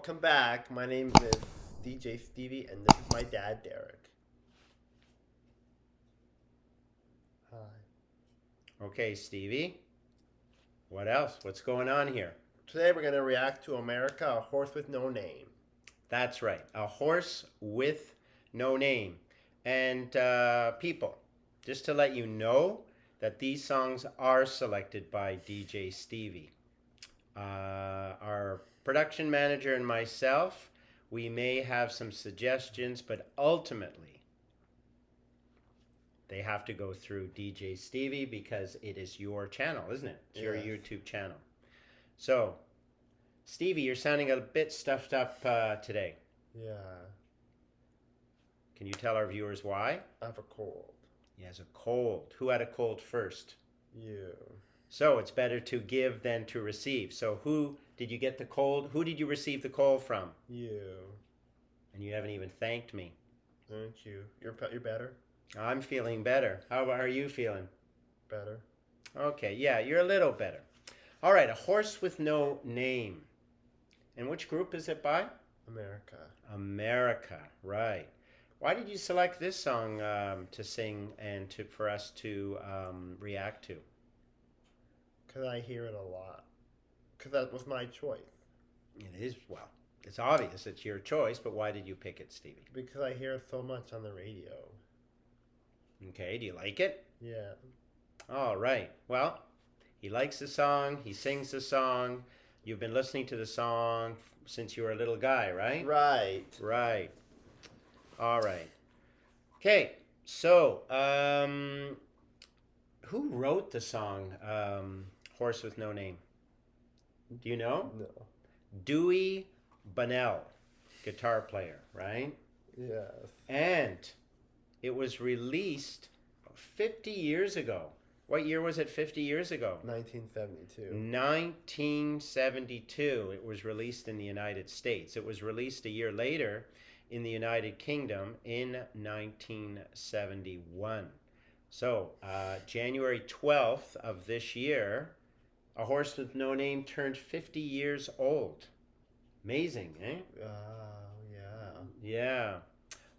welcome back. My name is Deejay Stevie, and this is my dad, Derek. Hi. Okay, Stevie. What else? What's going on here? Today we're going to react to America, a horse with no name. That's right. A horse with no name. And people, just to let you know that these songs are selected by DJ Stevie. Our production manager and myself, we may have some suggestions, but ultimately they have to go through DJ Stevie because it is your channel, isn't it? It's your YouTube channel. So, Stevie, you're sounding a bit stuffed up today. Yeah. Can you tell our viewers why? I have a cold. He has a cold. Who had a cold first? You. So it's better to give than to receive. So who did you get the cold? Who did you receive the cold from? You. And you haven't even thanked me. Aren't you? You're better? I'm feeling better. How are you feeling? Better. Okay, yeah, you're a little better. All right, A Horse with No Name. And which group is it by? America. America, right. Why did you select this song to sing and for us to react to? Because I hear it a lot. Because that was my choice. It is, well, it's obvious it's your choice, but why did you pick it, Stevie? Because I hear it so much on the radio. Okay, do you like it? Yeah. All right. Well, he likes the song. He sings the song. You've been listening to the song since you were a little guy, right? Right. Right. All right. Okay. So, who wrote the song Horse with No Name? Do you know? No. Dewey Bunnell, guitar player, right? Yes. And it was released 50 years ago. What year was it 50 years ago? 1972. 1972. It was released in the United States. It was released a year later in the United Kingdom in 1971. So, January 12th of this year, A Horse with No Name turned 50 years old. Amazing, eh? Yeah. Yeah.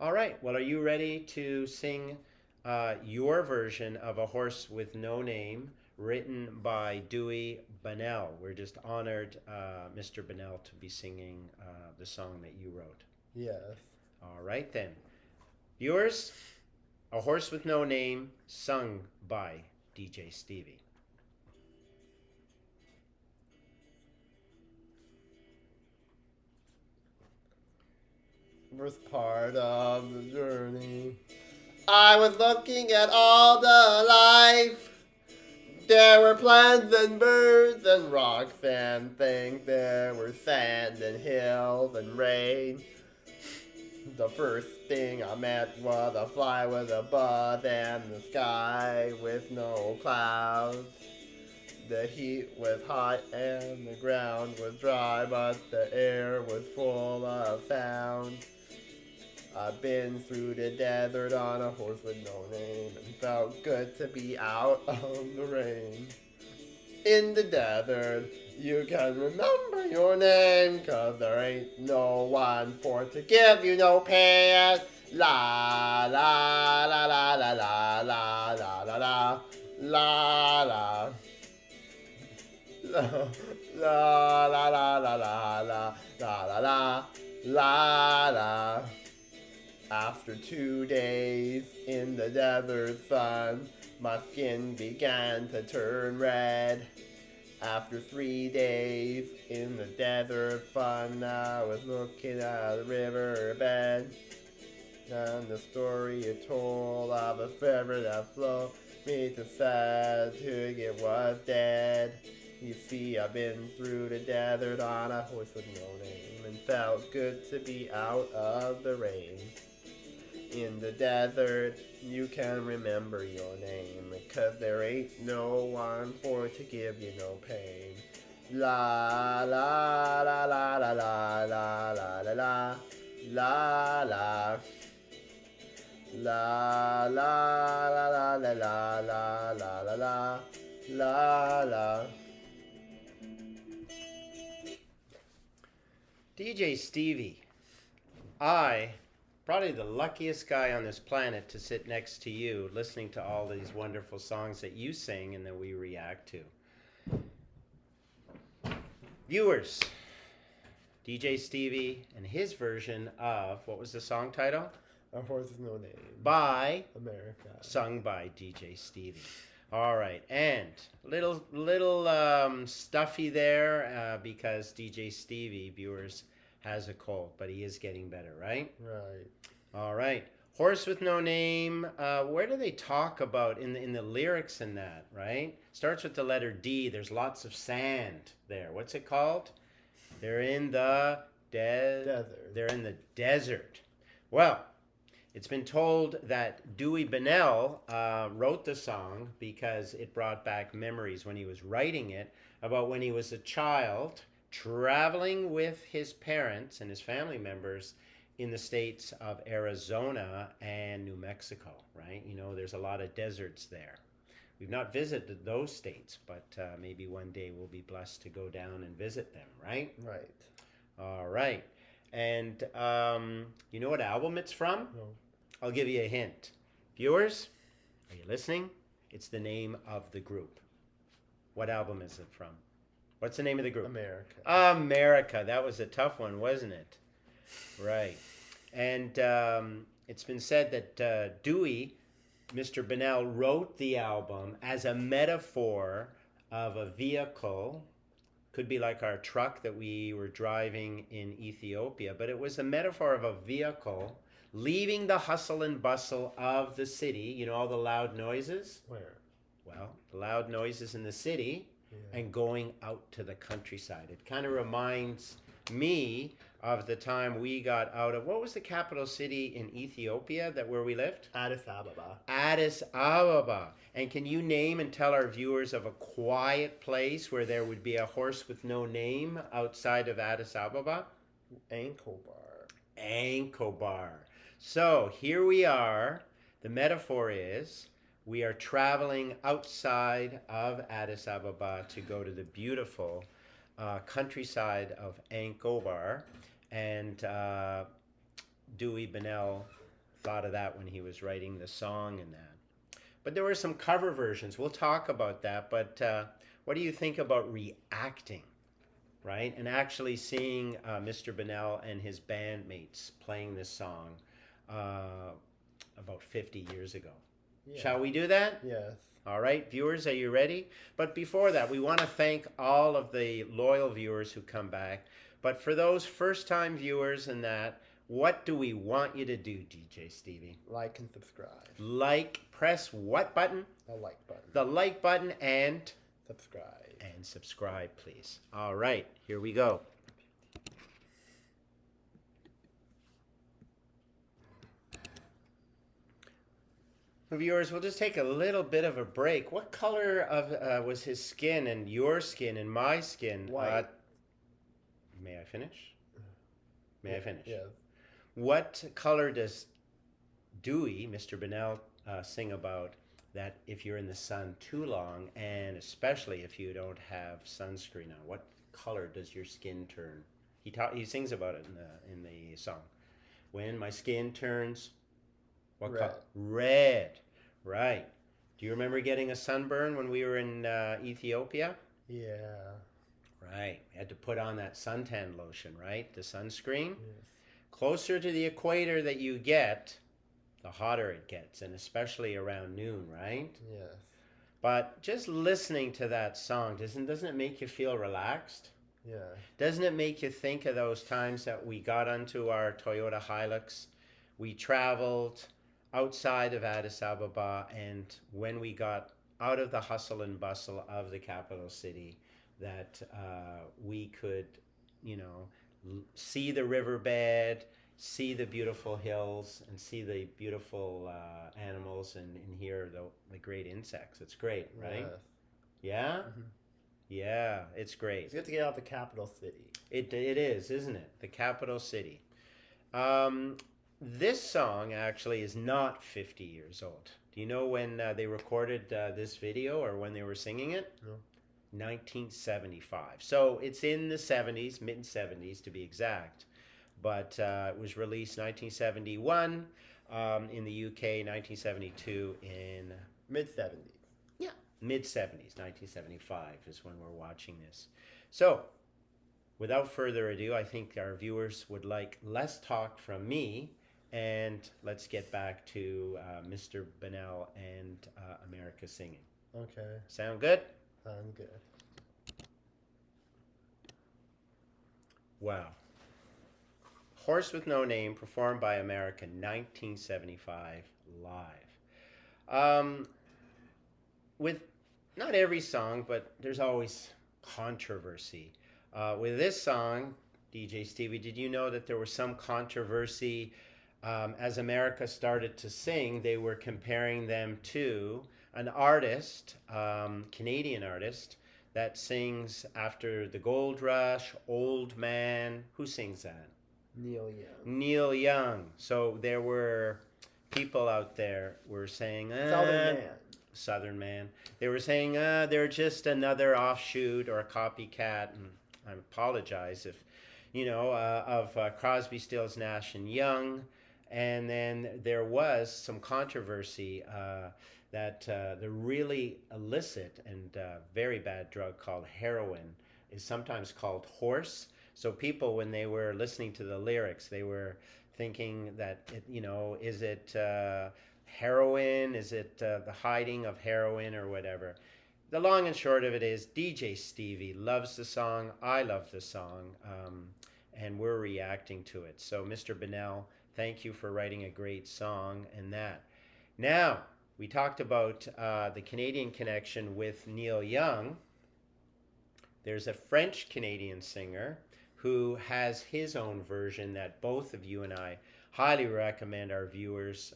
All right. Well, are you ready to sing your version of A Horse with No Name, written by Dewey Bunnell? We're just honored, Mr. Bunnell, to be singing the song that you wrote. Yes. All right, then. Viewers, A Horse with No Name, sung by DJ Stevie. Was part of the journey. I was looking at all the life. There were plants and birds and rocks and things. There were sand and hills and rain. The first thing I met was a fly with a buzz and the sky with no clouds. The heat was hot and the ground was dry, but the air was full of sound. I've been through the desert on a horse with no name and felt good to be out of the rain. In the desert, you can remember your name, 'cause there ain't no one for to give you no pain. La la la la la la la la la la la la. La la la la la la la la la la. After 2 days in the desert sun, my skin began to turn red. After 3 days in the desert fun, I was looking at the riverbed. And the story you told of a river that flowed me to sad to it was dead. You see, I've been through the desert on a horse with no name and felt good to be out of the rain. In the desert, you can remember your name, 'cause there ain't no one for to give you no pain. La la la la la la la la la la la la. La la la la la la la la la la la. DJ Stevie, I, probably the luckiest guy on this planet to sit next to you listening to all these wonderful songs that you sing and that we react to. Viewers, DJ Stevie and his version of, what was the song title? A Horse with No Name. By America. Sung by DJ Stevie. All right, and little stuffy there because DJ Stevie, viewers, has a cold, but he is getting better, right? Right. All right. Horse with No Name. Where do they talk about in the lyrics in that, right? Starts with the letter D. There's lots of sand there. What's it called? They're in the Desert. They're in the desert. Well, it's been told that Dewey Bunnell wrote the song because it brought back memories when he was writing it about when he was a child traveling with his parents and his family members in the states of Arizona and New Mexico, right? You know, there's a lot of deserts there. We've not visited those states, but maybe one day we'll be blessed to go down and visit them, right? Right. All right. And you know what album it's from? No. I'll give you a hint. Viewers, are you listening? It's the name of the group. What album is it from? What's the name of the group? America. America. That was a tough one, wasn't it? Right. And it's been said that Dewey, Mr. Bunnell, wrote the album as a metaphor of a vehicle. Could be like our truck that we were driving in Ethiopia, but it was a metaphor of a vehicle leaving the hustle and bustle of the city. You know, all the loud noises? Where? Well, the loud noises in the city and going out to the countryside. It kind of reminds me of the time we got out of, what was the capital city in Ethiopia where we lived? Addis Ababa. Addis Ababa. And can you name and tell our viewers of a quiet place where there would be a horse with no name outside of Addis Ababa? Ankobar. Ankobar. So here we are. The metaphor is we are traveling outside of Addis Ababa to go to the beautiful countryside of Ankobar. And Dewey Bunnell thought of that when he was writing the song and that. But there were some cover versions. We'll talk about that. But what do you think about reacting, right? And actually seeing Mr. Bunnell and his bandmates playing this song about 50 years ago. Yeah. Shall we do that? Yes. All right, viewers, are you ready? But before that, we want to thank all of the loyal viewers who come back. But for those first-time viewers and that, what do we want you to do, DJ Stevie? Like and subscribe. Like, press what button? The like button. The like button and? Subscribe. And subscribe, please. All right, here we go. Viewers, we'll just take a little bit of a break. What color of was his skin and your skin and my skin? White. May I finish? May I finish? Yes. What color does Dewey, Mr. Bunnell, sing about that if you're in the sun too long, and especially if you don't have sunscreen on, what color does your skin turn? He sings about it in the song. When my skin turns, what red. color? Red. Right. Do you remember getting a sunburn when we were in Ethiopia? Yeah. Right. We had to put on that suntan lotion, right? The sunscreen. Yes. Closer to the equator that you get, the hotter it gets, and especially around noon, right? Yes. But just listening to that song, doesn't it make you feel relaxed? Yeah. Doesn't it make you think of those times that we got onto our Toyota Hilux, we traveled outside of Addis Ababa, and when we got out of the hustle and bustle of the capital city, that we could, see the riverbed, see the beautiful hills, and see the beautiful animals, and hear the great insects. It's great, right? Yeah? Mm-hmm. Yeah, it's great. It's good to get out the capital city. It is, isn't it? The capital city. This song actually is not 50 years old. Do you know when they recorded this video or when they were singing it? No. 1975. So it's in the 70s, mid 70s to be exact. But it was released 1971 in the UK, 1972 in Mid 70s. yeah, mid 70s, 1975 is when we're watching this. So without further ado, I think our viewers would like less talk from me, and let's get back to Mr. Bunnell and America Singing. Okay. Sound good? Sounds good. Wow. Horse with No Name, performed by America, 1975, live. With not every song, but there's always controversy. With this song, DJ Stevie, did you know that there was some controversy as America started to sing? They were comparing them to an artist, Canadian artist, that sings after the gold rush, Old Man. Who sings that? Neil Young. Neil Young. So there were people out there were saying, Southern Man. They were saying, they're just another offshoot or a copycat. And I apologize if, of Crosby, Stills, Nash and Young. And then there was some controversy that the really illicit and very bad drug called heroin is sometimes called horse. So people, when they were listening to the lyrics, they were thinking that, is it heroin? Is it the hiding of heroin or whatever? The long and short of it is DJ Stevie loves the song. I love the song. And we're reacting to it. So Mr. Bunnell, thank you for writing a great song and that. Now, we talked about the Canadian connection with Neil Young. There's a French-Canadian singer who has his own version that both of you and I highly recommend our viewers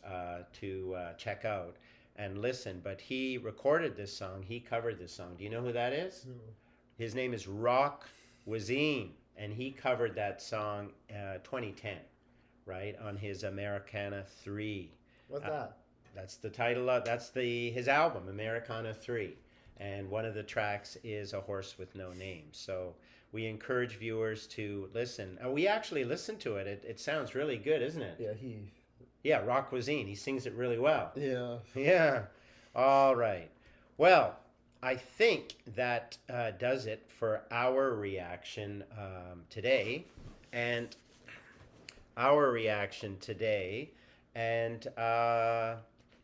to check out and listen. But he recorded this song. He covered this song. Do you know who that is? No. His name is Rock Voisine, and he covered that song 2010, right, on his Americana 3. What's that? That's the title of his album, Americana 3. And one of the tracks is A Horse with No Name. So we encourage viewers to listen. We actually listened to it. It sounds really good, isn't it? Yeah, Rock Voisine. He sings it really well. Yeah. Yeah. All right. Well, I think that does it for our reaction today. And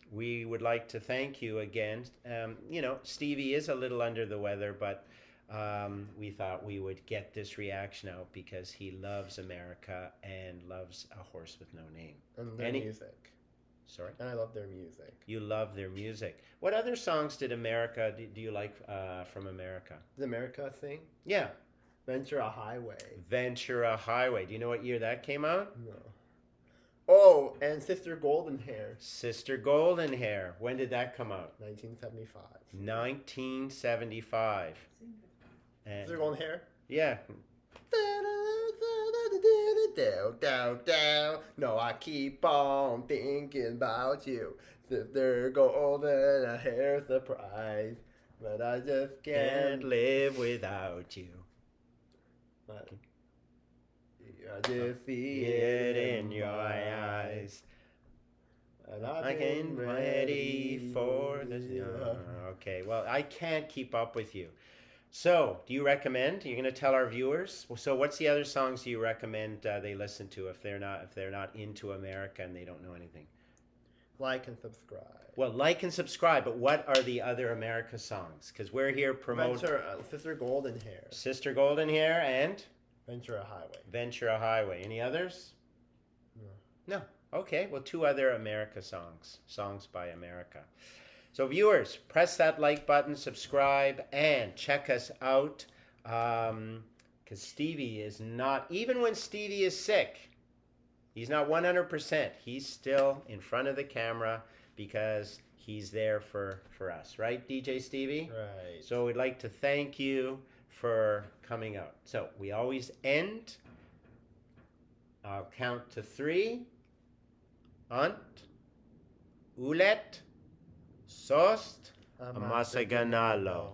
we would like to thank you again. Stevie is a little under the weather, but we thought we would get this reaction out because he loves America and loves A Horse with No Name. And their music. Sorry? And I love their music. You love their music. What other songs do you like from America? The America thing? Yeah. Ventura Highway. Ventura Highway. Do you know what year that came out? No. Oh, and Sister Golden Hair. Sister Golden Hair. When did that come out? 1975. 1975. And Sister Golden Hair? yeah. No, I keep on thinking about you. Sister Golden Hair surprise. But I just Can't live without you. But I just see it in your eyes. And I came ready for this. Okay, well, I can't keep up with you. So, do you recommend? You're going to tell our viewers. So, what's the other songs you recommend they listen to if they're not into America and they don't know anything? Like and subscribe. Well, like and subscribe. But what are the other America songs? Because we're here promoting Sister Golden Hair. Sister Golden Hair and Ventura Highway. Ventura Highway. Any others? No. Okay. Well, 2 other America songs by America. So viewers, press that like button, subscribe, and check us out. Because Stevie is not, even when Stevie is sick, he's not 100%. He's still in front of the camera because he's there for us. Right, DJ Stevie? Right. So we'd like to thank you for coming out. So we always end. I'll count to 3. Ant, ulet, sost, amasaganalo.